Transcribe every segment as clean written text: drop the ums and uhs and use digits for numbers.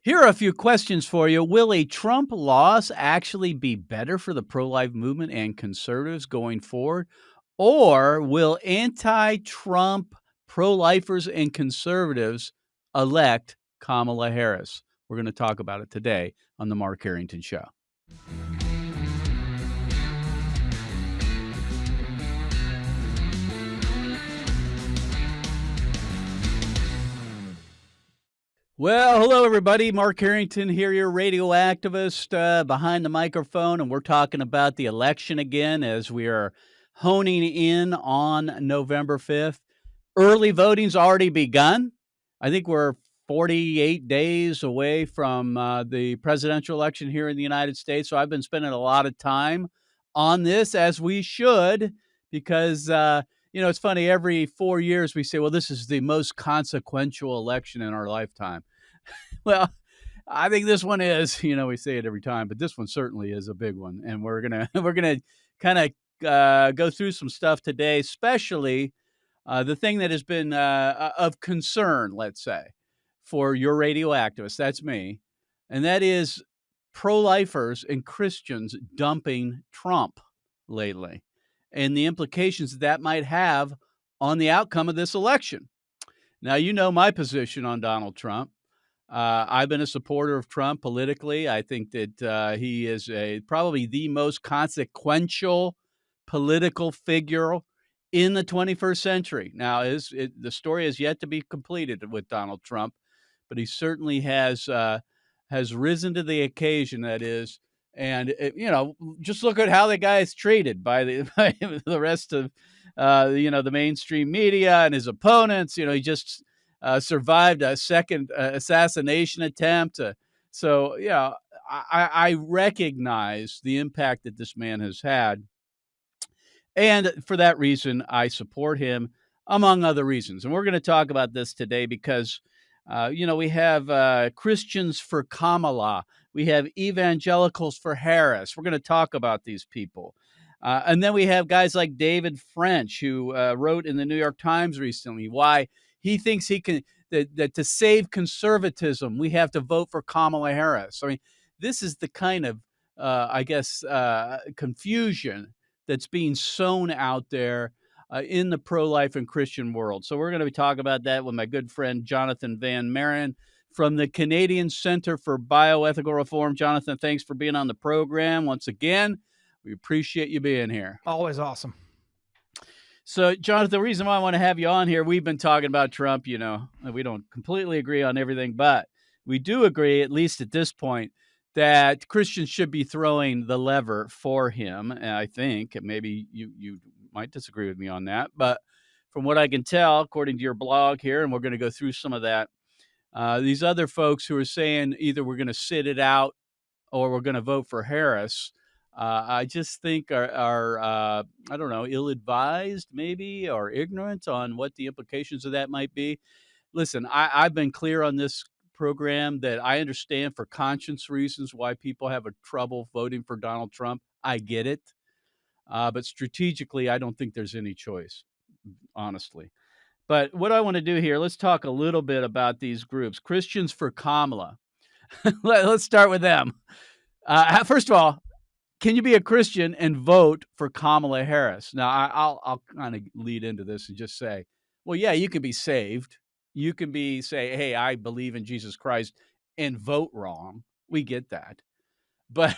Here are a few questions for you. Will a Trump loss actually be better for the pro life movement and conservatives going forward? Or will anti Trump pro lifers and conservatives elect Kamala Harris? We're going to talk about it today on The Mark Harrington Show. Well, hello, everybody. Mark Harrington here, your radio activist behind the microphone. And we're talking about the election again as we are honing in on November 5th. Early voting's already begun. I think we're 48 days away from the presidential election here in the United States. So I've been spending a lot of time on this, as we should, because it's funny, every 4 years we say, well, this is the most consequential election in our lifetime. Well, I think this one is, we say it every time, but this one certainly is a big one. And we're gonna kind of go through some stuff today, especially the thing that has been of concern, let's say, for your radio activists. That's me. And that is pro-lifers and Christians dumping Trump lately, and the implications that might have on the outcome of this election. Now, you know my position on Donald Trump. I've been a supporter of Trump politically. I think that he is probably the most consequential political figure in the 21st century. Now, the story is yet to be completed with Donald Trump, but he certainly has risen to the occasion. That is. And, just look at how the guy is treated by the rest of, the mainstream media and his opponents. He just survived a second assassination attempt. I recognize the impact that this man has had. And for that reason, I support him, among other reasons. And we're going to talk about this today because, we have Christians for Kamala. We have evangelicals for Harris. We're going to talk about these people. And then we have guys like David French, who wrote in the New York Times recently why he thinks he can, that to save conservatism, we have to vote for Kamala Harris. I mean, this is the kind of, confusion that's being sown out there in the pro-life and Christian world. So we're going to be talking about that with my good friend, Jonathan Van Maren from the Canadian Center for Bioethical Reform. Jonathan, thanks for being on the program once again. We appreciate you being here. Always awesome. So, Jonathan, the reason why I want to have you on here, we've been talking about Trump, we don't completely agree on everything, but we do agree, at least at this point, that Christians should be throwing the lever for him. And I think maybe you might disagree with me on that, but from what I can tell, according to your blog here, and we're going to go through some of that, these other folks who are saying either we're going to sit it out or we're going to vote for Harris, I just think are I don't know, ill-advised maybe, or ignorant on what the implications of that might be. Listen, I've been clear on this program that I understand for conscience reasons why people have a trouble voting for Donald Trump. I get it. But strategically, I don't think there's any choice, honestly. But what I want to do here, let's talk a little bit about these groups. Christians for Kamala. Let's start with them. First of all, can you be a Christian and vote for Kamala Harris? Now, I'll kind of lead into this and just say, well, yeah, you can be saved. You can say, hey, I believe in Jesus Christ and vote wrong. We get that. But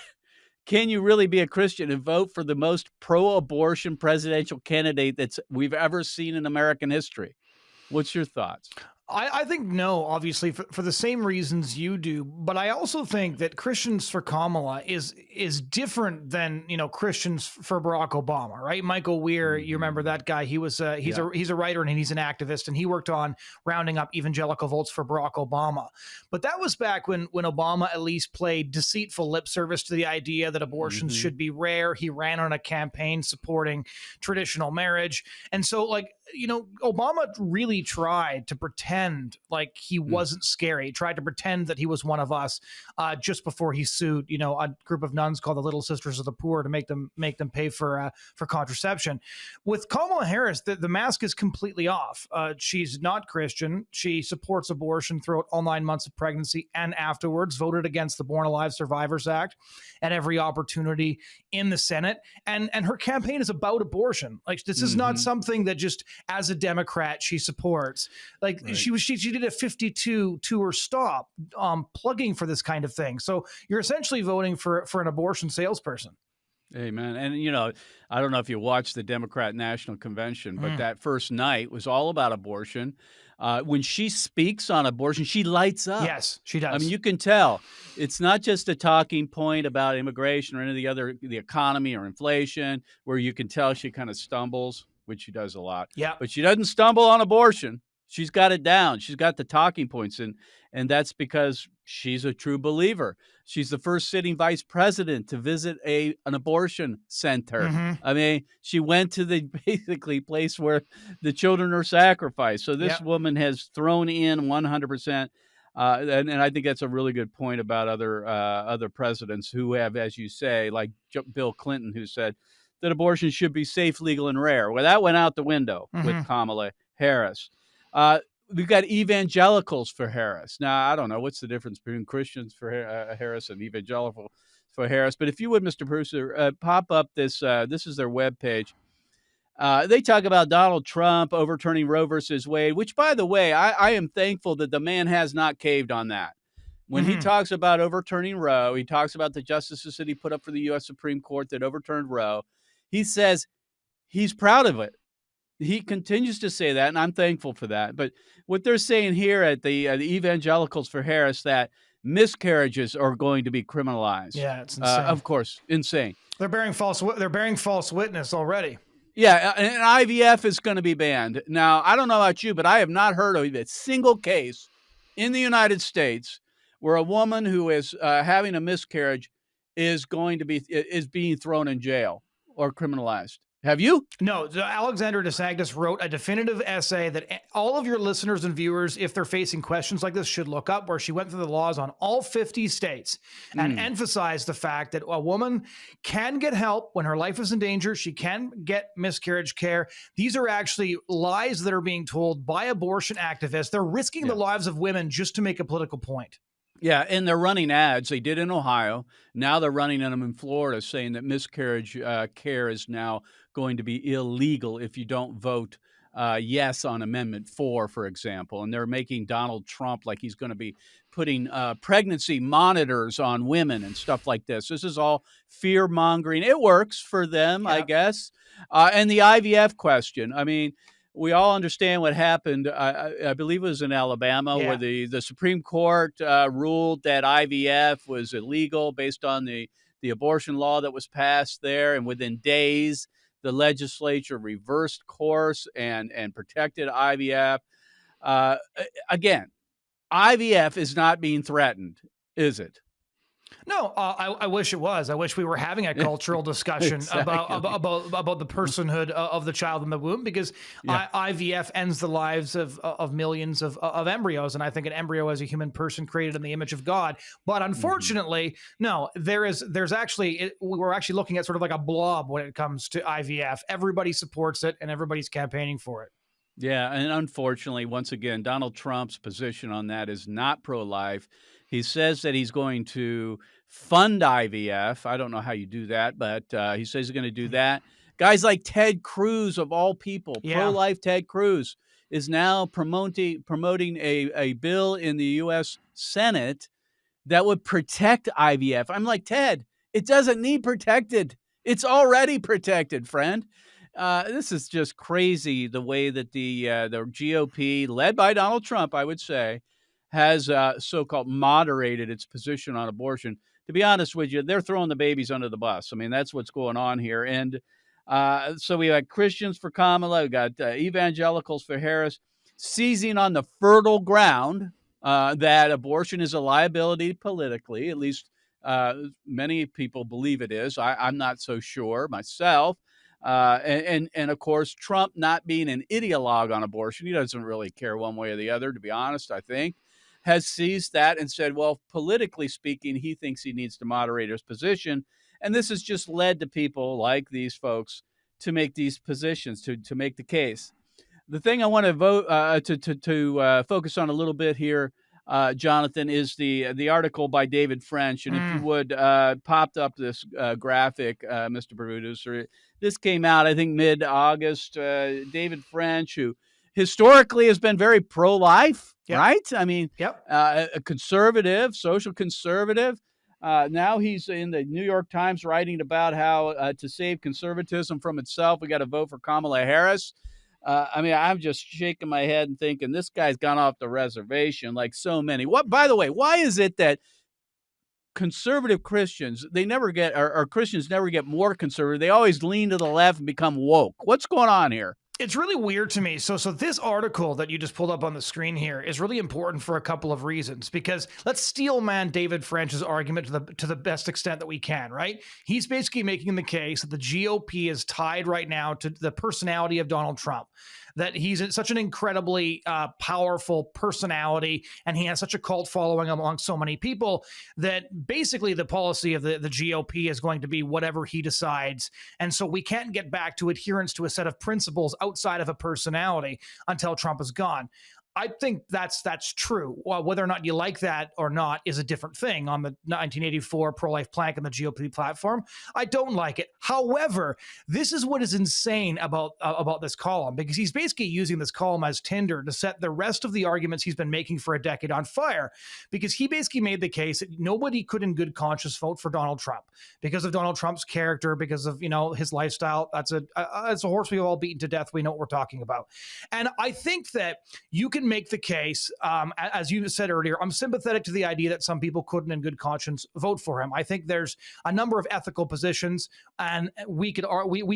can you really be a Christian and vote for the most pro-abortion presidential candidate we've ever seen in American history? What's your thoughts? I think no, obviously, for the same reasons you do. But I also think that Christians for Kamala is different than, Christians for Barack Obama, right? Michael Weir, you remember that guy? He was he's a writer and he's an activist, and he worked on rounding up evangelical votes for Barack Obama. But that was back when Obama at least played deceitful lip service to the idea that abortions should be rare. He ran on a campaign supporting traditional marriage, and so Obama really tried to pretend like he Mm. wasn't scary. He tried to pretend that he was one of us just before he sued, a group of nuns called the Little Sisters of the Poor to make them pay for contraception. With Kamala Harris, the mask is completely off. She's not Christian. She supports abortion throughout all 9 months of pregnancy and afterwards, voted against the Born Alive Survivors Act at every opportunity in the Senate. And her campaign is about abortion. Like, this is not something that just as a Democrat she supports. Like, Right. she did a 52 tour stop plugging for this kind of thing. So you're essentially voting for an abortion salesperson. Amen. And I don't know if you watched the Democrat National Convention, but that first night was all about abortion. When she speaks on abortion, she lights up. Yes, she I mean, does. you can tell it's not just a talking point about immigration or any of the economy or inflation, where you can tell she kind of stumbles, which she does a lot. Yeah. But she doesn't stumble on abortion. She's got it down. She's got the talking points, and that's because she's a true believer. She's the first sitting vice president to visit an abortion center. Mhm. I mean, she went to the basically place where the children are sacrificed. So this Yep. woman has thrown in 100%. And I think that's a really good point about other presidents who have, as you say, like Bill Clinton, who said that abortion should be safe, legal, and rare. Well, that went out the window with Kamala Harris. We've got evangelicals for Harris. Now, I don't know what's the difference between Christians for Harris and evangelicals for Harris, but if you would, Mr. Producer, pop up this. This is their webpage. They talk about Donald Trump overturning Roe versus Wade, which, by the way, I am thankful that the man has not caved on that. When he talks about overturning Roe, he talks about the justices that he put up for the U.S. Supreme Court that overturned Roe. He says he's proud of it. He continues to say that, and I'm thankful for that. But what they're saying here at the evangelicals for Harris, that miscarriages are going to be criminalized. Yeah, it's insane. Of course, insane. They're bearing false witness already. Yeah, and IVF is going to be banned. Now, I don't know about you, but I have not heard of a single case in the United States where a woman who is having a miscarriage is being thrown in jail or criminalized. Have you? No, Alexandra DeSantis wrote a definitive essay that all of your listeners and viewers, if they're facing questions like this, should look up, where she went through the laws on all 50 states and emphasized the fact that a woman can get help when her life is in danger. She can get miscarriage care. These are actually lies that are being told by abortion activists. They're risking the lives of women just to make a political point. Yeah, and they're running ads. They did in Ohio. Now they're running them in Florida, saying that miscarriage care is now going to be illegal if you don't vote yes on Amendment 4, for example. And they're making Donald Trump like he's going to be putting pregnancy monitors on women and stuff like this. This is all fear mongering. It works for them, I guess. And the IVF question. I mean, we all understand what happened. I believe it was in Alabama where the Supreme Court ruled that IVF was illegal based on the abortion law that was passed there. And within days, the legislature reversed course and protected IVF. Again, IVF is not being threatened, is it? No, I wish it was. I wish we were having a cultural discussion Exactly. about the personhood of the child in the womb, because IVF ends the lives of millions of embryos, and I think an embryo is a human person created in the image of God. But unfortunately, no, we're actually looking at sort of like a blob when it comes to IVF. Everybody supports it, and everybody's campaigning for it. Yeah, and unfortunately, once again, Donald Trump's position on that is not pro-life. He says that he's going to fund IVF. I don't know how you do that, but he says he's going to do that. Guys like Ted Cruz, of all people, pro-life Ted Cruz, is now promoting a bill in the U.S. Senate that would protect IVF. I'm like, Ted, it doesn't need protected. It's already protected, friend. This is just crazy, the way that the GOP, led by Donald Trump, I would say, has so-called moderated its position on abortion. To be honest with you, they're throwing the babies under the bus. I mean, that's what's going on here. And so we got Christians for Kamala, we got evangelicals for Harris, seizing on the fertile ground that abortion is a liability politically. At least many people believe it is. I'm not so sure myself. And of course, Trump not being an ideologue on abortion, he doesn't really care one way or the other, to be honest, I think, has seized that and said, well, politically speaking, he thinks he needs to moderate his position. And this has just led to people like these folks to make these positions, to make the case. The thing I want to focus on a little bit here, Jonathan, is the article by David French, and if you would popped up this graphic, Mr. Producer. This came out, I think, mid-August. David French, who historically has been very pro-life, Yep. right? I mean, Yep. A conservative, social conservative. Now he's in the New York Times writing about how to save conservatism from itself, we got to vote for Kamala Harris. I mean, I'm just shaking my head and thinking this guy's gone off the reservation like so many. What, by the way, why is it that conservative Christians, they never get, or Christians never get more conservative? They always lean to the left and become woke. What's going on here? It's really weird to me. So this article that you just pulled up on the screen here is really important for a couple of reasons, because let's steel man David French's argument to the best extent that we can, right? He's basically making the case that the GOP is tied right now to the personality of Donald Trump, that he's such an incredibly powerful personality, and he has such a cult following among so many people that basically the policy of the GOP is going to be whatever he decides. And so we can't get back to adherence to a set of principles outside of a personality until Trump is gone. I think that's true. Well, whether or not you like that or not is a different thing. On the 1984 pro-life plank on the GOP platform, I don't like it. However, this is what is insane about this column, because he's basically using this column as tinder to set the rest of the arguments he's been making for a decade on fire, because he basically made the case that nobody could in good conscience vote for Donald Trump because of Donald Trump's character, because of his lifestyle. That's a horse we've all beaten to death. We know what we're talking about. And I think that you can make the case, as you said earlier, I'm sympathetic to the idea that some people couldn't in good conscience vote for him. I think there's a number of ethical positions, and we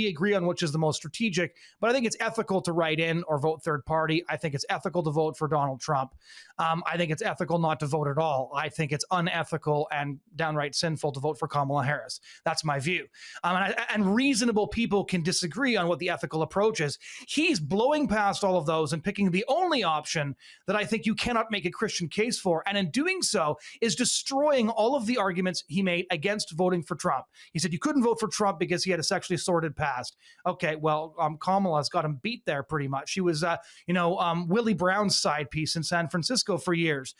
agree on which is the most strategic, but I think it's ethical to write in or vote third party. I think it's ethical to vote for Donald Trump. I think it's ethical not to vote at all. I think it's unethical and downright sinful to vote for Kamala Harris. That's my view. And reasonable people can disagree on what the ethical approach is. He's blowing past all of those and picking the only option that I think you cannot make a Christian case for, and in doing so is destroying all of the arguments he made against voting for Trump. He said you couldn't vote for Trump because he had a sexually sordid past. Okay, well, Kamala's got him beat there pretty much. She was, Willie Brown's side piece in San Francisco for years.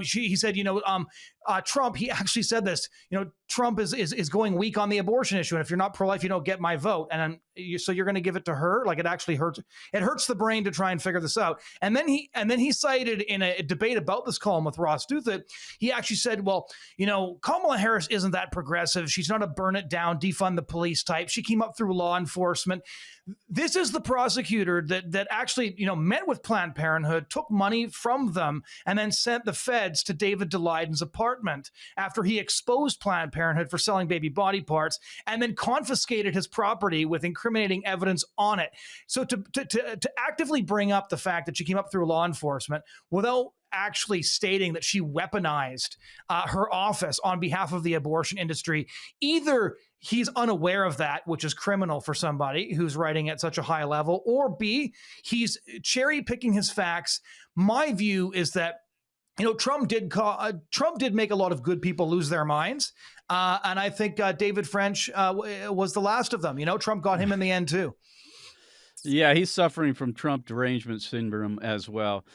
He said, Trump, he actually said this, Trump is going weak on the abortion issue. And if you're not pro-life, you don't get my vote. And so you're going to give it to her? Like, it actually hurts. It hurts the brain to try and figure this out. And then he cited in a debate about this column with Ross Douthat, he actually said, well, Kamala Harris isn't that progressive. She's not a burn it down, defund the police type. She came up through law enforcement. This is the prosecutor that actually, met with Planned Parenthood, took money from them, and then sent the feds to David Daleidon's apartment after he exposed Planned Parenthood for selling baby body parts, and then confiscated his property with incriminating evidence on it. So to actively bring up the fact that she came up through law enforcement without actually stating that she weaponized her office on behalf of the abortion industry, either he's unaware of that, which is criminal for somebody who's writing at such a high level, or B, he's cherry picking his facts. My view is that Trump did make a lot of good people lose their minds, and I think David French was the last of them. Trump got him in the end too. Yeah, he's suffering from Trump derangement syndrome as well.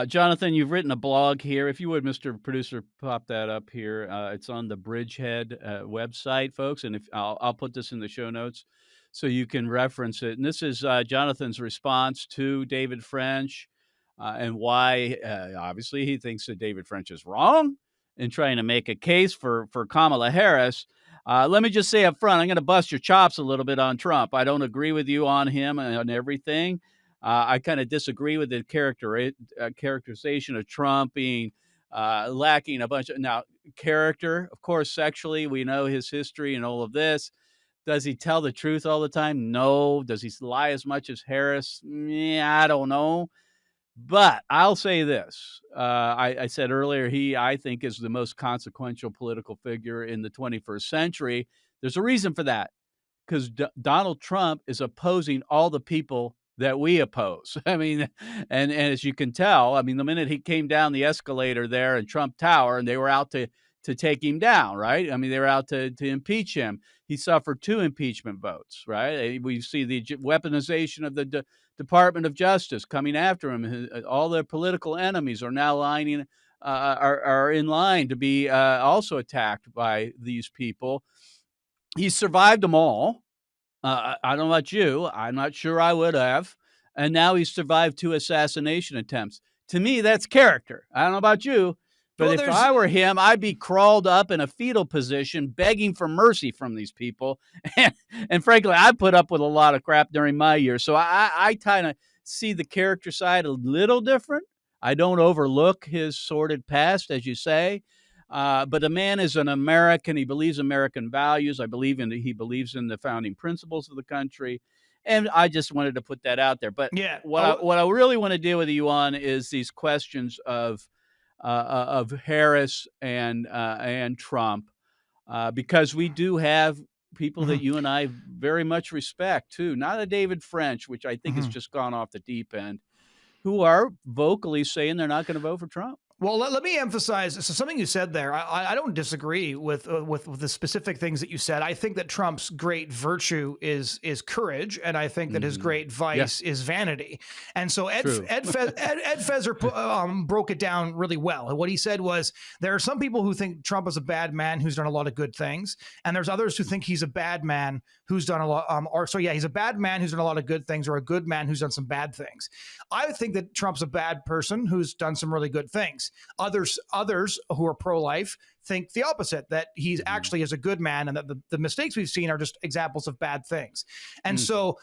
Jonathan, you've written a blog here. If you would, Mr. Producer, pop that up here. It's on the Bridgehead website, folks, and I'll put this in the show notes so you can reference it. And this is Jonathan's response to David French and why, obviously, he thinks that David French is wrong in trying to make a case for Kamala Harris. Let me just say up front, I'm going to bust your chops a little bit on Trump. I don't agree with you on him and on everything. I kind of disagree with the characterization of Trump being lacking a bunch of character. Of course, sexually, we know his history and all of this. Does he tell the truth all the time? No. Does he lie as much as Harris? I don't know. But I'll say this. I said earlier, I think, is the most consequential political figure in the 21st century. There's a reason for that. because Donald Trump is opposing all the people that we oppose. I mean, and as you can tell, I mean, the minute he came down the escalator there in Trump Tower, and they were out to take him down, right? I mean, they were out to impeach him. He suffered 2 impeachment votes, right? We see the weaponization of the Department of Justice coming after him. All their political enemies are now are in line to be also attacked by these people. He survived them all. I don't know about you. I'm not sure I would have. And now he's survived 2 assassination attempts. To me, that's character. I don't know about you, but Well, if I were him, I'd be crawled up in a fetal position begging for mercy from these people. And frankly, I put up with a lot of crap during my years. So I kind of see the character side a little different. I don't overlook his sordid past, as you say. But the man is an American. He believes American values. He believes in the founding principles of the country. And I just wanted to put that out there. But yeah. what I really want to deal with you on is these questions of Harris and Trump, because we do have people that you and I very much respect too. Not a David French, which I think has just gone off the deep end, who are vocally saying they're not going to vote for Trump. Well, let me emphasize. So something you said there, I don't disagree with the specific things that you said. I think that Trump's great virtue is courage, and I think that his great vice is vanity. And so Ed Feser broke it down really well. And what he said was, there are some people who think Trump is a bad man who's done a lot of good things, and there's others who think he's a bad man who's done a lot. He's a bad man who's done a lot of good things, or a good man who's done some bad things. I would think that Trump's a bad person who's done some really good things. Others who are pro-life think the opposite, that he's actually is a good man, and that the mistakes we've seen are just examples of bad things. And so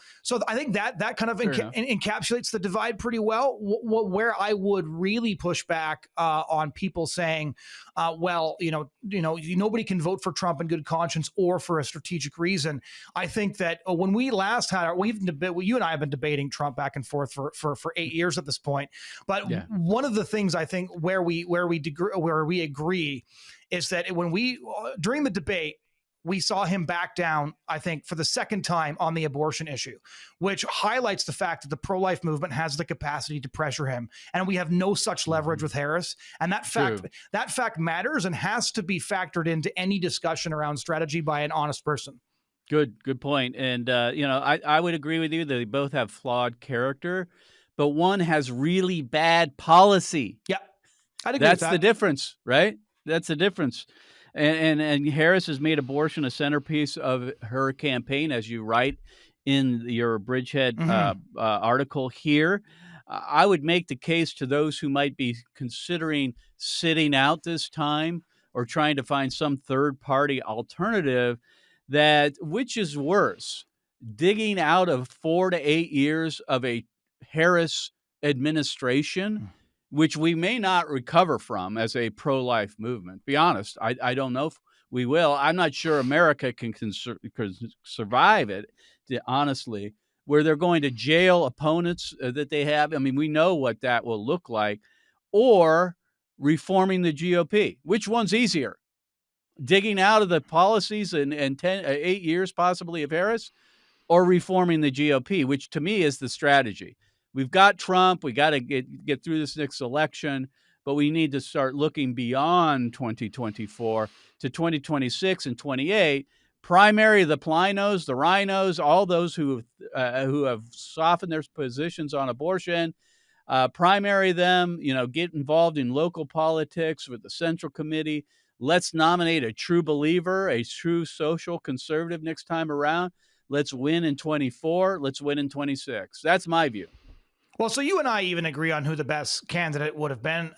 I think that kind of encapsulates the divide pretty well. Where I would really push back on people saying, well, nobody can vote for Trump in good conscience or for a strategic reason. I think that when we last had you and I have been debating Trump back and forth for 8 years at this point. But one of the things I think where we agree is that during the debate, we saw him back down, I think, for the second time on the abortion issue, which highlights the fact that the pro-life movement has the capacity to pressure him. And we have no such leverage with Harris. And that fact matters and has to be factored into any discussion around strategy by an honest person. Good point. And, I would agree with you that they both have flawed character, but one has really bad policy. Yeah, I'd agree with that. That's the difference, right? That's the difference. And Harris has made abortion a centerpiece of her campaign, as you write in your Bridgehead article here. I would make the case to those who might be considering sitting out this time or trying to find some third-party alternative, that which is worse, digging out of 4 to 8 years of a Harris administration, which we may not recover from as a pro-life movement. Be honest, I don't know if we will. I'm not sure America can survive it, honestly, where they're going to jail opponents that they have. I mean, we know what that will look like. Or reforming the GOP. Which one's easier? Digging out of the policies in 8 years possibly of Harris, or reforming the GOP, which to me is the strategy. We've got Trump. We got to get through this next election, but we need to start looking beyond 2024 to 2026 and 28. Primary the Plinos, the Rhinos, all those who have softened their positions on abortion. Primary them, get involved in local politics with the Central Committee. Let's nominate a true believer, a true social conservative next time around. Let's win in 24. Let's win in 26. That's my view. Well, so you and I even agree on who the best candidate would have been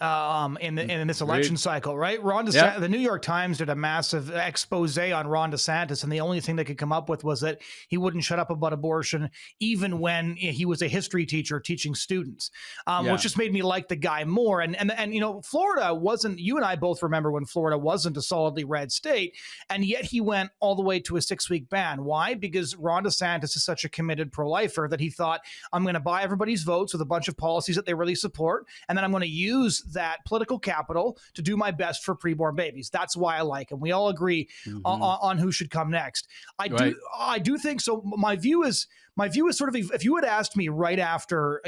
in this election cycle, right? Ron DeSantis, The New York Times did a massive expose on Ron DeSantis, and the only thing they could come up with was that he wouldn't shut up about abortion, even when he was a history teacher teaching students, which just made me like the guy more. And Florida wasn't. You and I both remember when Florida wasn't a solidly red state, and yet he went all the way to a 6-week ban. Why? Because Ron DeSantis is such a committed pro-lifer that he thought, I'm going to buy everybody's vote. votes with a bunch of policies that they really support, and then I'm going to use that political capital to do my best for preborn babies. That's why I like him. We all agree on who should come next. I do think so. My view is sort of, if you had asked me right after,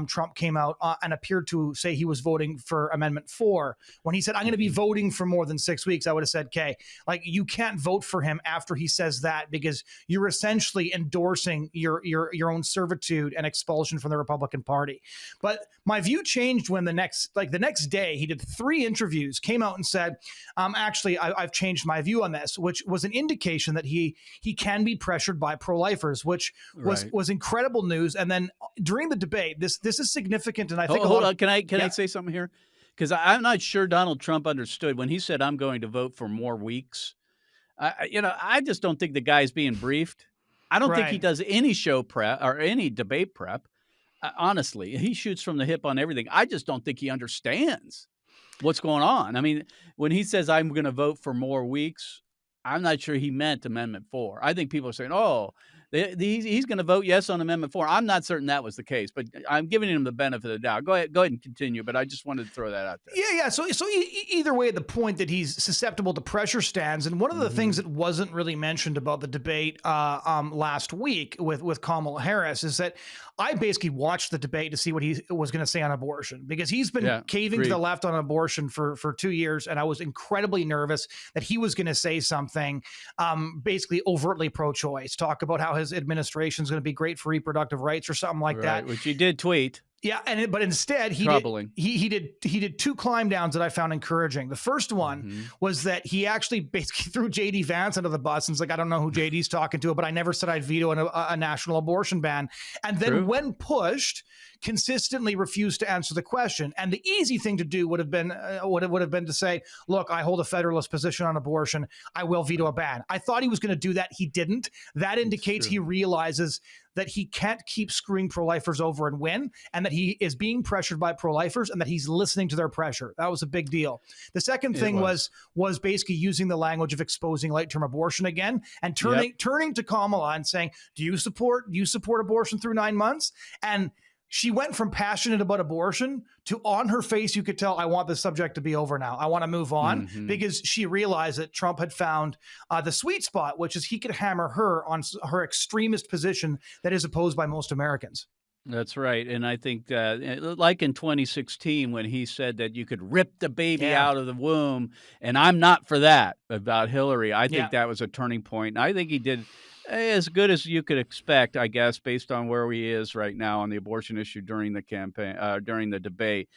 Trump came out and appeared to say he was voting for Amendment 4, when he said, I'm going to be voting for more than 6 weeks, I would have said, okay, like, you can't vote for him after he says that, because you're essentially endorsing your own servitude and expulsion from the Republican Party. But my view changed when the next day he did 3 interviews, came out and said, actually, I've changed my view on this, which was an indication that he can be pressured by pro-lifers, which was incredible news. And then during the debate, this is significant, and I think hold on. Can I say something here? Because I'm not sure Donald Trump understood when he said, I'm going to vote for more weeks. I just don't think the guy's being briefed. I don't think he does any show prep or any debate prep. Honestly, he shoots from the hip on everything. I just don't think he understands what's going on. I mean, when he says, I'm going to vote for more weeks, I'm not sure he meant Amendment 4. I think people are saying, he's going to vote yes on Amendment 4. I'm not certain that was the case, but I'm giving him the benefit of the doubt. Go ahead and continue, but I just wanted to throw that out there. Yeah. So either way, the point that he's susceptible to pressure stands. And one of the things that wasn't really mentioned about the debate last week with Kamala Harris is that I basically watched the debate to see what he was going to say on abortion, because he's been caving to the left on abortion for 2 years. And I was incredibly nervous that he was going to say something basically overtly pro-choice, talk about how his administration is going to be great for reproductive rights or something like that. Which he did tweet. Yeah, but instead he did 2 climb downs that I found encouraging. The first one was that he actually basically threw JD Vance under the bus and was like, I don't know who JD's talking to, but I never said I'd veto a national abortion ban. And then when pushed, consistently refused to answer the question. And the easy thing to do would have been to say, look, I hold a federalist position on abortion. I will veto a ban. I thought he was going to do that. He didn't. That indicates he realizes that he can't keep screwing pro-lifers over and win, and that he is being pressured by pro-lifers, and that he's listening to their pressure. That was a big deal. The second thing was basically using the language of exposing late-term abortion again, and turning to Kamala and saying, do you support abortion through 9 months? And she went from passionate about abortion to, on her face, you could tell, I want this subject to be over now. I want to move on, because she realized that Trump had found the sweet spot, which is he could hammer her on her extremist position that is opposed by most Americans. That's right. And I think like in 2016, when he said that you could rip the baby out of the womb, and I'm not for that, about Hillary, I think that was a turning point. And I think he did as good as you could expect, I guess, based on where he is right now on the abortion issue during the campaign, during the debate.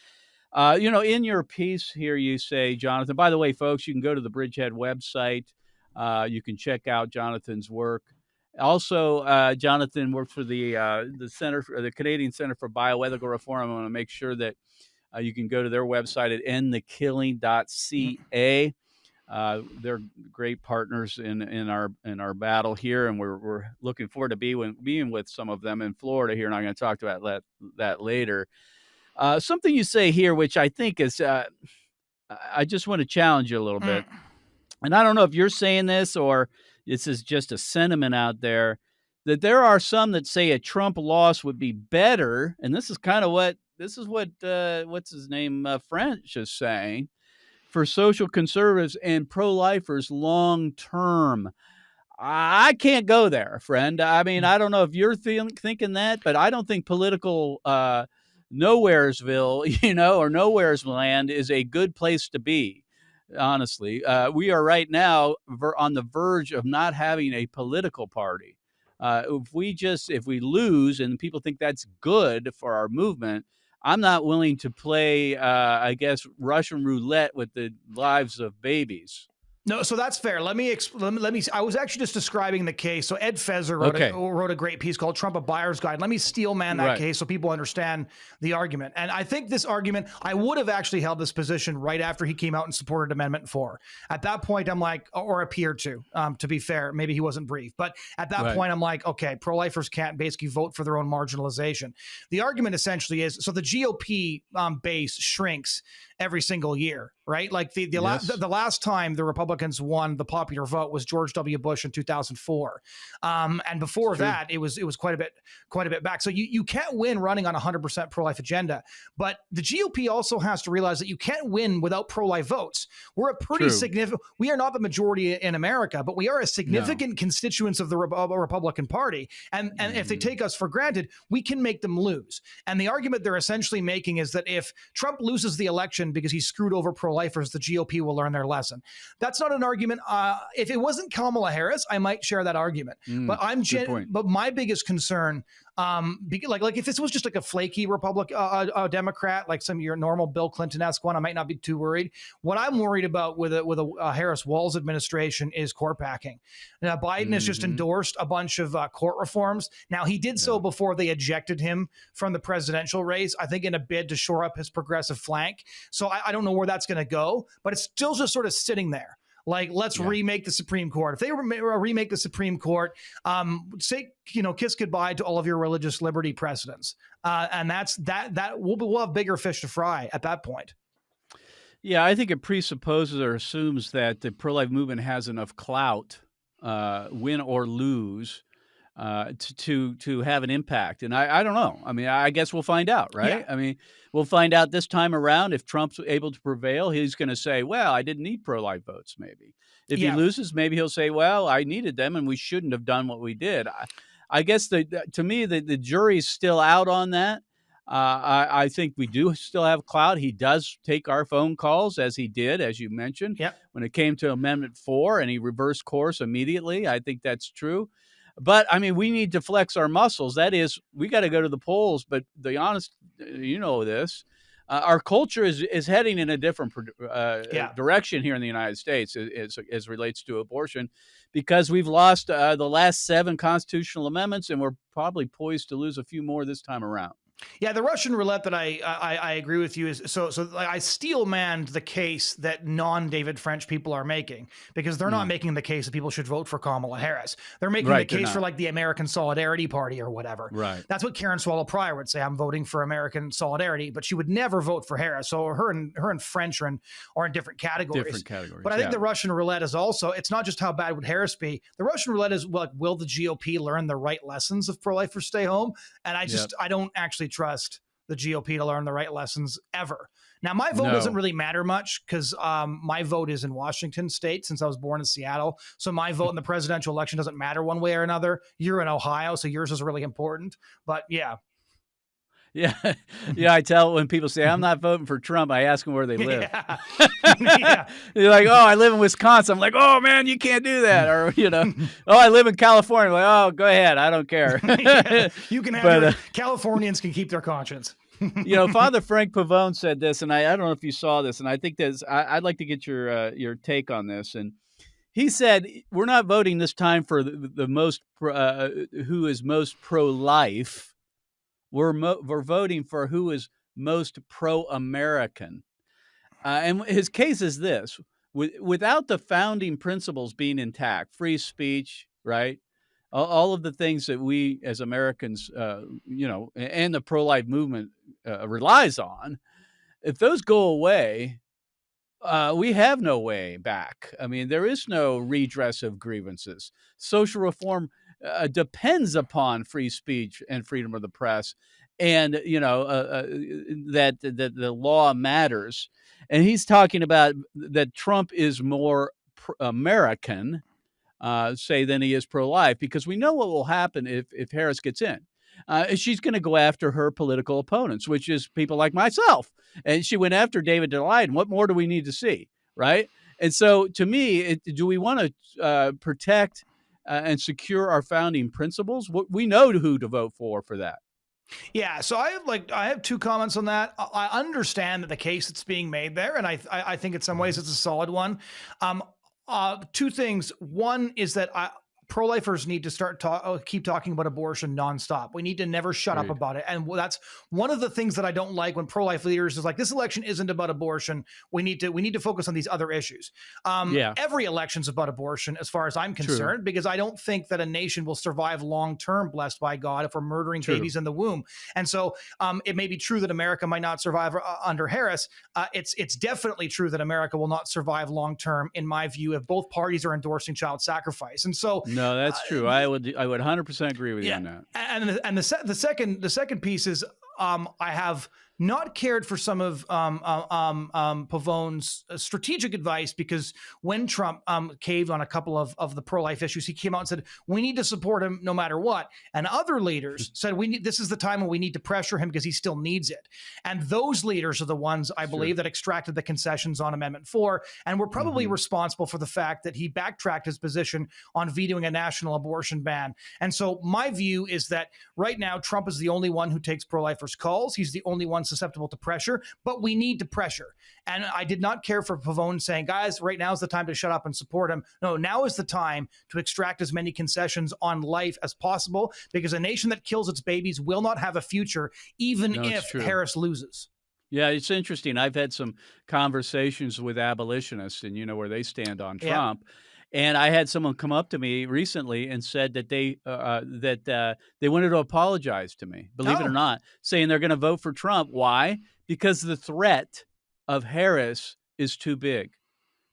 In your piece here, you say, Jonathan, by the way, folks, you can go to the Bridgehead website. You can check out Jonathan's work. Also, Jonathan works for the Canadian Center for Bioethical Reform. I want to make sure that you can go to their website at endthekilling.ca. They're great partners in our battle here, and we're looking forward to being with some of them in Florida here, and I'm going to talk about that later. Something you say here, which I think is, I just want to challenge you a little bit, and I don't know if you're saying this or this is just a sentiment out there, that there are some that say a Trump loss would be better, and this is what what's his name, French is saying, for social conservatives and pro-lifers long term. I can't go there, friend. I mean, I don't know if you're thinking that, but I don't think political nowheresville, or nowheres land is a good place to be. Honestly, we are right now on the verge of not having a political party. If we lose and people think that's good for our movement, I'm not willing to play, Russian roulette with the lives of babies. No, so that's fair. Let me. I was actually just describing the case. So Ed Feser wrote a great piece called "Trump: A Buyer's Guide." Let me steel man that case so people understand the argument. And I think this argument, I would have actually held this position right after he came out and supported Amendment 4. At that point, I'm like, or appeared to be fair, maybe he wasn't brief, but at that point, I'm like, okay, pro-lifers can't basically vote for their own marginalization. The argument essentially is, so the GOP base shrinks every single year, right? Like Yes. the last time the Republicans won the popular vote was George W. Bush in 2004, and It's before true. that it was quite a bit back. So you can't win running on a 100% pro life agenda, but the GOP also has to realize that you can't win without pro life votes. We're a pretty True. significant. We are not the majority in America, but we are a No. significant constituents of the Republican Party, and if they Mhm. take us for granted, we can make them lose. And the argument they're essentially making is that if Trump loses the election because he screwed over pro-lifers, the GOP will learn their lesson. That's not an argument. If it wasn't Kamala Harris, I might share that argument. But Good point. but my biggest concern, like if this was just like a flaky Democrat, like some of your normal Bill Clinton-esque one, I might not be too worried. What I'm worried about with a Harris-Walz administration is court packing. Now, Biden has just Mhm. endorsed a bunch of court reforms. Now, he did so Yeah. before they ejected him from the presidential race, I think in a bid to shore up his progressive flank. So I don't know where that's going to go, but it's still just sort of sitting there. Like, let's Yeah. remake the Supreme Court. If they remake the Supreme Court, say, kiss goodbye to all of your religious liberty precedents. And that's that we'll have bigger fish to fry at that point. Yeah, I think it presupposes or assumes that the pro-life movement has enough clout, win or lose, to have an impact. And I don't know. I mean, I guess we'll find out, Yeah. right? I mean, we'll find out this time around if Trump's able to prevail. He's going to say, "Well, I didn't need pro-life votes." Maybe if he Yeah. loses, maybe he'll say, "Well, I needed them, and we shouldn't have done what we did." I guess to me the jury's still out on that. I think we do still have clout. He does take our phone calls, as he did, as you mentioned, Yep. when it came to Amendment 4, and he reversed course immediately. I think that's true. But I mean, we need to flex our muscles. That is, we got to go to the polls. But the honest, you know this, our culture is heading in a different Yeah. direction here in the United States as relates to abortion, because we've lost the last 7 constitutional amendments, and we're probably poised to lose a few more this time around. Yeah, the Russian roulette that I agree with you is so like I steel manned the case that non-David French people are making, because they're not making the case that people should vote for Kamala Harris. They're making Right, the they're case for not. like the American Solidarity Party or whatever. Right. That's what Karen Swallow Pryor would say. I'm voting for American Solidarity, but she would never vote for Harris. So her and French are in different categories. Different categories. But I think yeah. the Russian roulette is also, it's not just how bad would Harris be. The Russian roulette is, like, will the GOP learn the right lessons of pro-life or stay home? And I don't actually trust the GOP to learn the right lessons ever. Now, my vote doesn't really matter much because my vote is in Washington State since I was born in Seattle. So my vote in the presidential election doesn't matter one way or another. You're in Ohio, so yours is really important. But yeah. Yeah. Yeah, I tell when people say, "I'm not voting for Trump," I ask them where they live. Yeah. Yeah. They're like, "Oh, I live in Wisconsin." I'm like, "Oh, man, you can't do that." Or, "Oh, I live in California." I'm like, "Oh, go ahead. I don't care." Yeah. You can have But, Californians can keep their conscience. Father Frank Pavone said this, and I don't know if you saw this, and I think I'd like to get your take on this. And he said, "We're not voting this time for the most who is most pro-life. We're voting for who is most pro-American." And his case is this: without the founding principles being intact, free speech, right? All of the things that we as Americans, and the pro-life movement relies on, if those go away, we have no way back. I mean, there is no redress of grievances. Social reform depends upon free speech and freedom of the press, and that the law matters. And he's talking about that Trump is more American, say, than he is pro-life, because we know what will happen if Harris gets in. She's going to go after her political opponents, which is people like myself. And she went after David Daleiden. What more do we need to see, right? And so, to me, do we want to protect and secure our founding principles? We know who to vote for that. Yeah, so I have 2 comments on that. I understand that the case that's being made there, and I think in some ways it's a solid one. 2 things. One is that pro-lifers need to keep talking about abortion nonstop. We need to never shut up Agreed. about it. And that's one of the things that I don't like when pro-life leaders is like, this election isn't about abortion. We need to focus on these other issues. Yeah, Every election's about abortion, as far as I'm true, concerned, because I don't think that a nation will survive long-term, blessed by God, if we're murdering true. babies in the womb. And so it may be true that America might not survive under Harris. It's definitely true that America will not survive long-term, in my view, if both parties are endorsing child sacrifice. And so, No, that's true. I would 100% agree with you yeah, on that. the second piece is I have not cared for some of Pavone's strategic advice, because when Trump caved on a couple of the pro-life issues, he came out and said, we need to support him no matter what. And other leaders said, this is the time when we need to pressure him because he still needs it. And those leaders are the ones, I believe, that extracted the concessions on Amendment 4 and were probably responsible for the fact that he backtracked his position on vetoing a national abortion ban. And so my view is that right now, Trump is the only one who takes pro-lifers' calls. He's the only one susceptible to pressure, but we need to pressure. And I did not care for Pavone saying, guys, right now is the time to shut up and support him. No, now is the time to extract as many concessions on life as possible, because a nation that kills its babies will not have a future, even No, it's if true. Harris loses. Yeah, it's interesting. I've had some conversations with abolitionists, and you know where they stand on Yeah. Trump. And I had someone come up to me recently and said that they wanted to apologize to me, believe it or Oh, not, saying they're going to vote for Trump. Why? Because the threat of Harris is too big.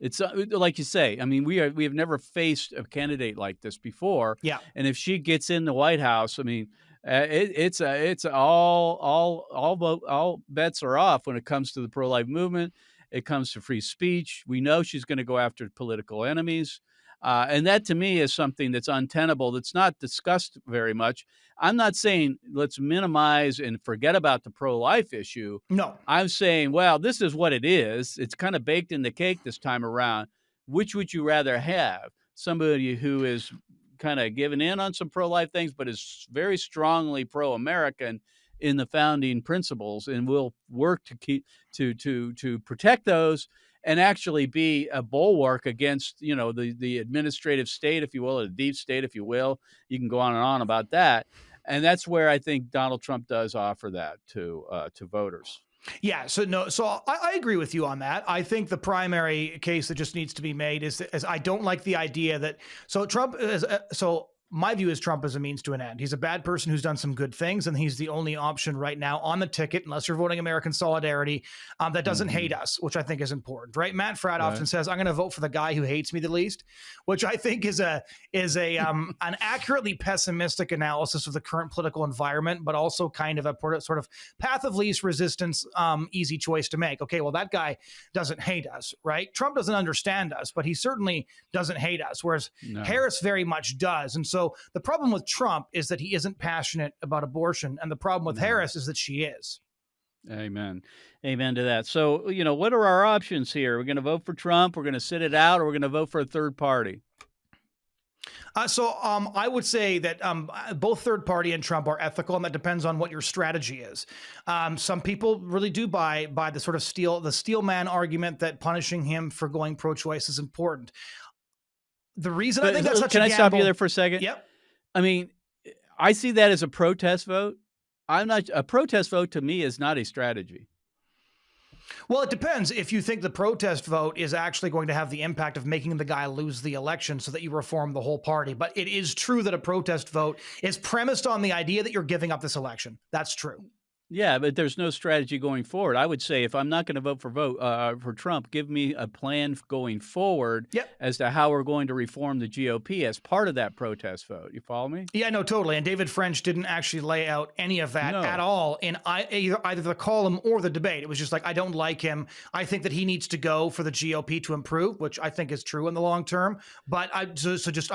It's like you say. I mean, we have never faced a candidate like this before, yeah. and if she gets in the White House, I mean, it's all bets are off when it comes to the pro-life movement. It comes to free speech. We know she's going to go after political enemies. And that to me is something that's untenable, that's not discussed very much. I'm not saying let's minimize and forget about the pro-life issue. No. I'm saying, well, this is what it is. It's kind of baked in the cake this time around. Which would you rather have? Somebody who is kind of giving in on some pro-life things, but is very strongly pro-American in the founding principles, and will work to keep to protect those, and actually be a bulwark against, you know, the administrative state, if you will, or the deep state, if you will. You can go on and on about that, and that's where I think Donald Trump does offer that to voters. Yeah, so I agree with you on that. I think the primary case that just needs to be made is I don't like the idea that Trump is my view is Trump is a means to an end. He's a bad person who's done some good things, and he's the only option right now on the ticket, unless you're voting American Solidarity, that doesn't hate us, which I think is important, right? Matt Fradd often Right. says, "I'm going to vote for the guy who hates me the least," which I think is an accurately pessimistic analysis of the current political environment, but also kind of a sort of path of least resistance, easy choice to make. Okay, well, that guy doesn't hate us, right? Trump doesn't understand us, but he certainly doesn't hate us, whereas No. Harris very much does. And so the problem with Trump is that he isn't passionate about abortion, and the problem with No. Harris is that she is. Amen. Amen to that. So, you know, what are our options here? We're going to vote for Trump, we're going to sit it out, or we're going to vote for a third party? I would say that both third party and Trump are ethical, and that depends on what your strategy is. Some people really do buy the sort of steel man argument that punishing him for going pro-choice is important. The reason I But think that's such a can I stop you gamble. there for a second? Yep. I mean, I see that as a protest vote. A protest vote to me is not a strategy. Well, it depends. If you think the protest vote is actually going to have the impact of making the guy lose the election so that you reform the whole party. But it is true that a protest vote is premised on the idea that you're giving up this election. That's true. Yeah, but there's no strategy going forward. I would say if I'm not going to vote for Trump, give me a plan going forward Yep. as to how we're going to reform the GOP as part of that protest vote. You follow me? Yeah, no, totally. And David French didn't actually lay out any of that No. at all in either the column or the debate. It was just like, I don't like him. I think that he needs to go for the GOP to improve, which I think is true in the long term. But I'm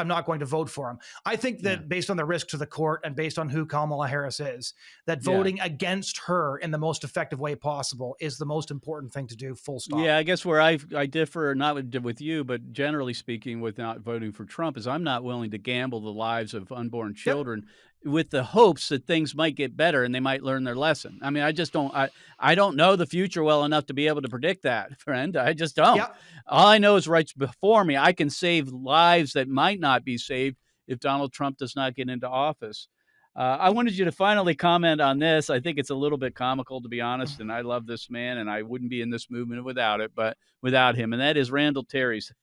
not going to vote for him. I think that based on the risk to the court and based on who Kamala Harris is, that Yeah. voting against her in the most effective way possible is the most important thing to do, full stop. Yeah, I guess where I differ, not with you, but generally speaking, with not voting for Trump, is I'm not willing to gamble the lives of unborn children with the hopes that things might get better and they might learn their lesson. I mean, I just don't. I don't know the future well enough to be able to predict that, friend. I just don't. Yep. All I know is right before me. I can save lives that might not be saved if Donald Trump does not get into office. I wanted you to finally comment on this. I think it's a little bit comical, to be honest, and I love this man, and I wouldn't be in this movement without him, and that is Randall Terry's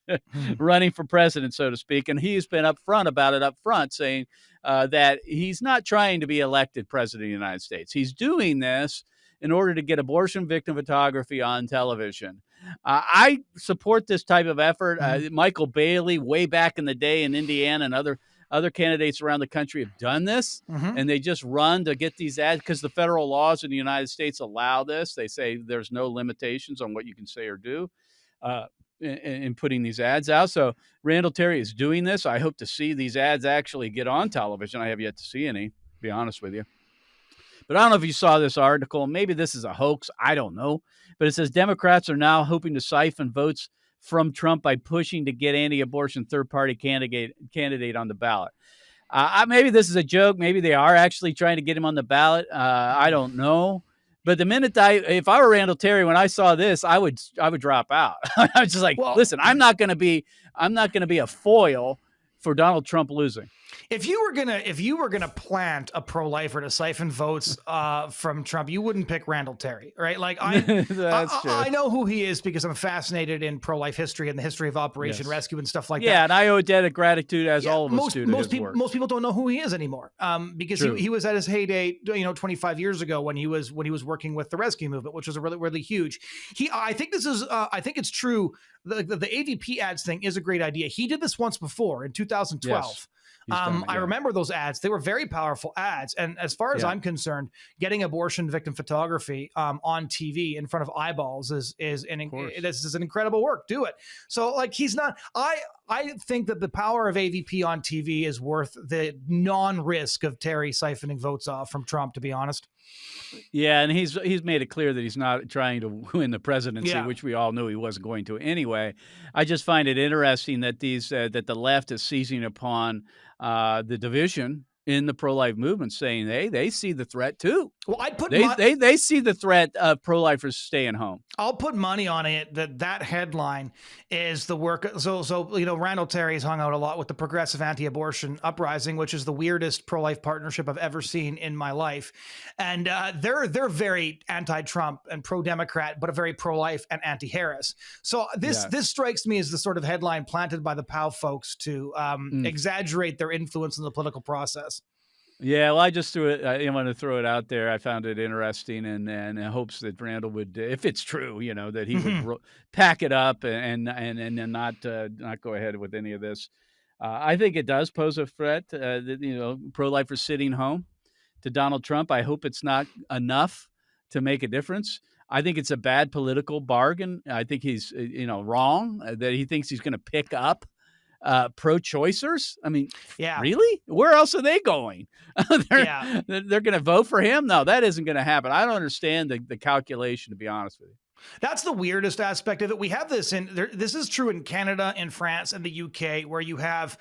running for president, so to speak, and he's been upfront about it saying that he's not trying to be elected president of the United States. He's doing this in order to get abortion victim photography on television. I support this type of effort. Michael Bailey, way back in the day in Indiana, and other candidates around the country have done this, and they just run to get these ads because the federal laws in the United States allow this. They say there's no limitations on what you can say or do in putting these ads out. So Randall Terry is doing this. I hope to see these ads actually get on television. I have yet to see any, to be honest with you. But I don't know if you saw this article. Maybe this is a hoax. I don't know. But it says Democrats are now hoping to siphon votes from Trump by pushing to get anti-abortion third-party candidate on the ballot. Maybe this is a joke. Maybe they are actually trying to get him on the ballot. I don't know. But the minute if I were Randall Terry, when I saw this, I would drop out. I was just like, listen, I'm not going to be a foil for Donald Trump losing. If you were gonna plant a pro-lifer to siphon votes from Trump, you wouldn't pick Randall Terry, right? Like I know who he is because I'm fascinated in pro-life history and the history of Operation Rescue and stuff like that. Yeah, and I owe debt of gratitude as all of us do to his work. Most people don't know who he is anymore because he was at his heyday, 25 years ago when he was working with the rescue movement, which was really, really huge. I think it's true. The AVP ads thing is a great idea. He did this once before in 2012. Yes. I remember those ads. They were very powerful ads. And as far as I'm concerned, getting abortion victim photography on TV in front of eyeballs is an incredible work. Do it. So like I think that the power of AVP on TV is worth the non-risk of Terry siphoning votes off from Trump, to be honest. Yeah, and he's made it clear that he's not trying to win the presidency, which we all knew he wasn't going to anyway. I just find it interesting that that the left is seizing upon the division in the pro-life movement, saying they see the threat too. Well, I'd put they see the threat of pro-lifers staying home. I'll put money on it that headline is the work. So Randall Terry's hung out a lot with the Progressive Anti-Abortion Uprising, which is the weirdest pro-life partnership I've ever seen in my life, and they're very anti-Trump and pro-Democrat, but a very pro-life and anti-Harris. So this strikes me as the sort of headline planted by the POW folks to exaggerate their influence in the political process. Yeah, well, I just threw it. I want to throw it out there. I found it interesting, and in hopes that Randall would, if it's true, that he would pack it up and not go ahead with any of this. I think it does pose a threat. Pro-lifers sitting home to Donald Trump. I hope it's not enough to make a difference. I think it's a bad political bargain. I think he's wrong that he thinks he's going to pick up pro-choicers. I mean, really? Where else are they going? They're going to vote for him? No, that isn't going to happen. I don't understand the calculation, to be honest with you. That's the weirdest aspect of it. We have this this is true in Canada, in France, and the UK, where you have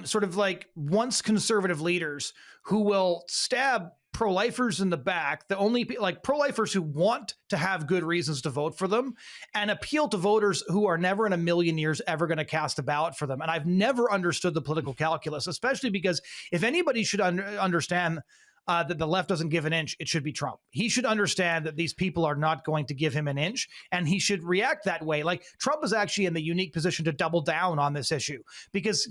sort of like once conservative leaders who will stab pro-lifers in the back, the only like pro-lifers who want to have good reasons to vote for them, and appeal to voters who are never in a million years ever going to cast a ballot for them. And I've never understood the political calculus, especially because if anybody should understand that the left doesn't give an inch, it should be Trump. He should understand that these people are not going to give him an inch, and he should react that way. Like Trump is actually in the unique position to double down on this issue because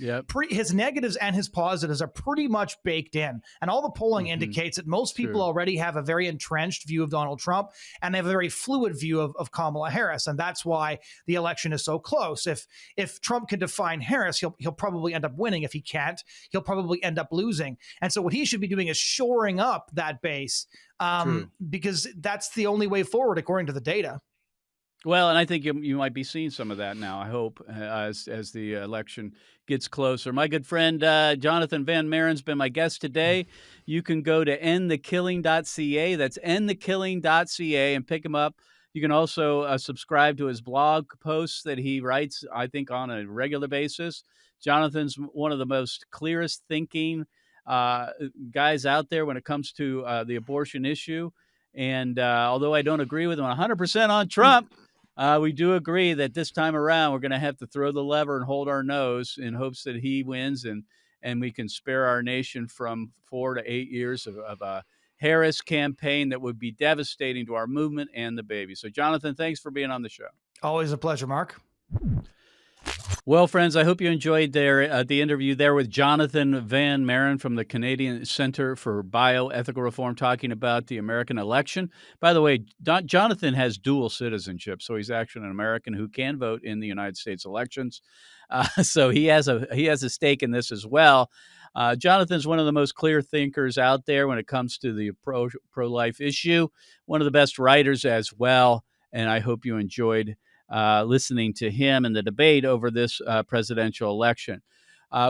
his negatives and his positives are pretty much baked in. And all the polling indicates that most people already have a very entrenched view of Donald Trump, and they have a very fluid view of Kamala Harris. And that's why the election is so close. If Trump can define Harris, he'll probably end up winning. If he can't, he'll probably end up losing. And so what he should be doing is shoring up that base because that's the only way forward according to the data. Well, and I think you might be seeing some of that now, I hope, as the election gets closer. My good friend Jonathan Van Maren's been my guest today. You can go to endthekilling.ca. That's endthekilling.ca and pick him up. You can also subscribe to his blog posts that he writes, I think, on a regular basis. Jonathan's one of the most clearest thinking guys out there when it comes to the abortion issue. And although I don't agree with him 100% on Trump, we do agree that this time around we're going to have to throw the lever and hold our nose in hopes that he wins and we can spare our nation from 4 to 8 years of a Harris campaign that would be devastating to our movement and the baby. So, Jonathan, thanks for being on the show. Always a pleasure, Mark. Well, friends, I hope you enjoyed the interview there with Jonathan Van Maren from the Canadian Center for Bioethical Reform, talking about the American election. By the way, Jonathan has dual citizenship, so he's actually an American who can vote in the United States elections. So he has a stake in this as well. Jonathan's one of the most clear thinkers out there when it comes to the pro-life issue, one of the best writers as well, and I hope you enjoyed listening to him in the debate over this presidential election.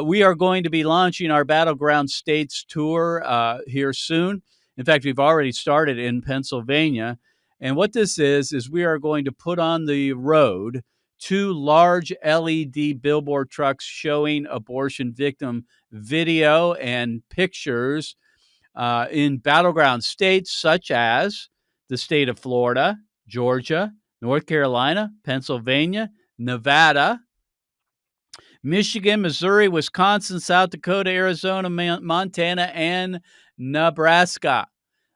We are going to be launching our Battleground States tour here soon. In fact, we've already started in Pennsylvania. And what this is we are going to put on the road 2 large LED billboard trucks showing abortion victim video and pictures in battleground states such as the state of Florida, Georgia, North Carolina, Pennsylvania, Nevada, Michigan, Missouri, Wisconsin, South Dakota, Arizona, Montana, and Nebraska.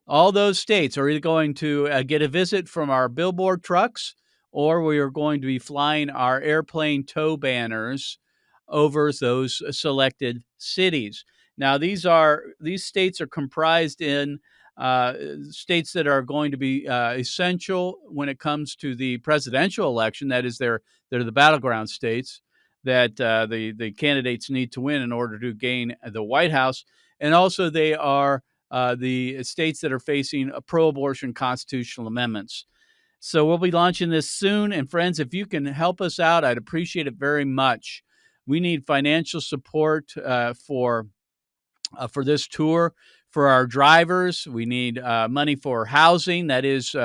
All those states are either going to get a visit from our billboard trucks, or we are going to be flying our airplane tow banners over those selected cities. Now, these states are comprised in states that are going to be essential when it comes to the presidential election. That is, they're the battleground states that the candidates need to win in order to gain the White House. And also they are the states that are facing pro-abortion constitutional amendments. So we'll be launching this soon. And friends, if you can help us out, I'd appreciate it very much. We need financial support for this tour. For our drivers, we need money for housing, that is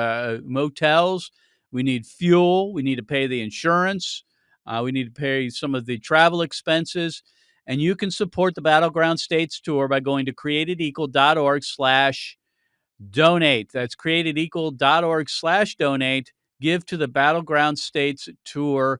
motels. We need fuel. We need to pay the insurance. We need to pay some of the travel expenses. And you can support the Battleground States Tour by going to createdequal.org/donate. That's createdequal.org/donate. Give to the Battleground States Tour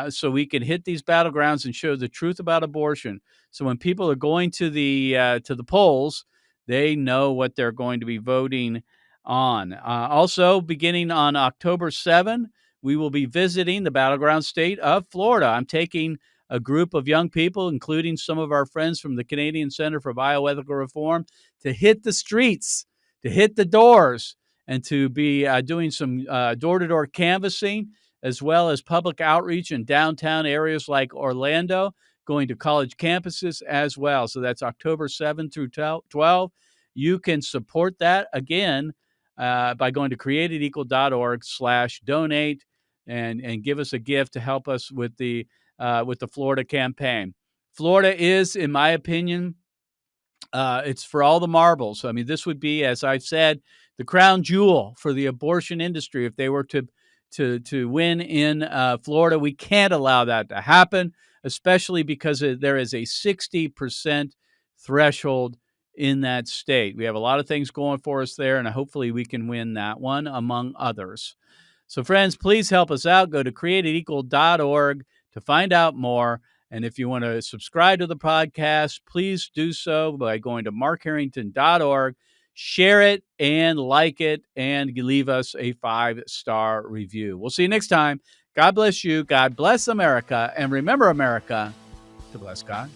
so we can hit these battlegrounds and show the truth about abortion. So when people are going to the polls, they know what they're going to be voting on. Also, beginning on October 7, we will be visiting the battleground state of Florida. I'm taking a group of young people, including some of our friends from the Canadian Center for Bioethical Reform, to hit the streets, to hit the doors, and to be doing some door-to-door canvassing, as well as public outreach in downtown areas like Orlando, going to college campuses as well. So that's October 7 through 12. You can support that, again, by going to createdequal.org/donate and give us a gift to help us with the Florida campaign. Florida is, in my opinion, it's for all the marbles. I mean, this would be, as I've said, the crown jewel for the abortion industry if they were to win in Florida. We can't allow that to happen, especially because there is a 60% threshold in that state. We have a lot of things going for us there, and hopefully we can win that one, among others. So, friends, please help us out. Go to createdequal.org to find out more. And if you want to subscribe to the podcast, please do so by going to markharrington.org. Share it and like it and leave us a 5-star review. We'll see you next time. God bless you. God bless America. And remember, America, to bless God.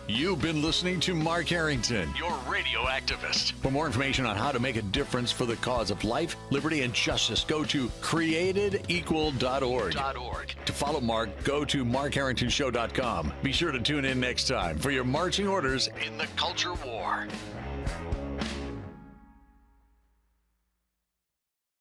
You've been listening to Mark Harrington, your radio activist. For more information on how to make a difference for the cause of life, liberty, and justice, go to createdequal.org. To follow Mark, go to markharringtonshow.com. Be sure to tune in next time for your marching orders in the culture war.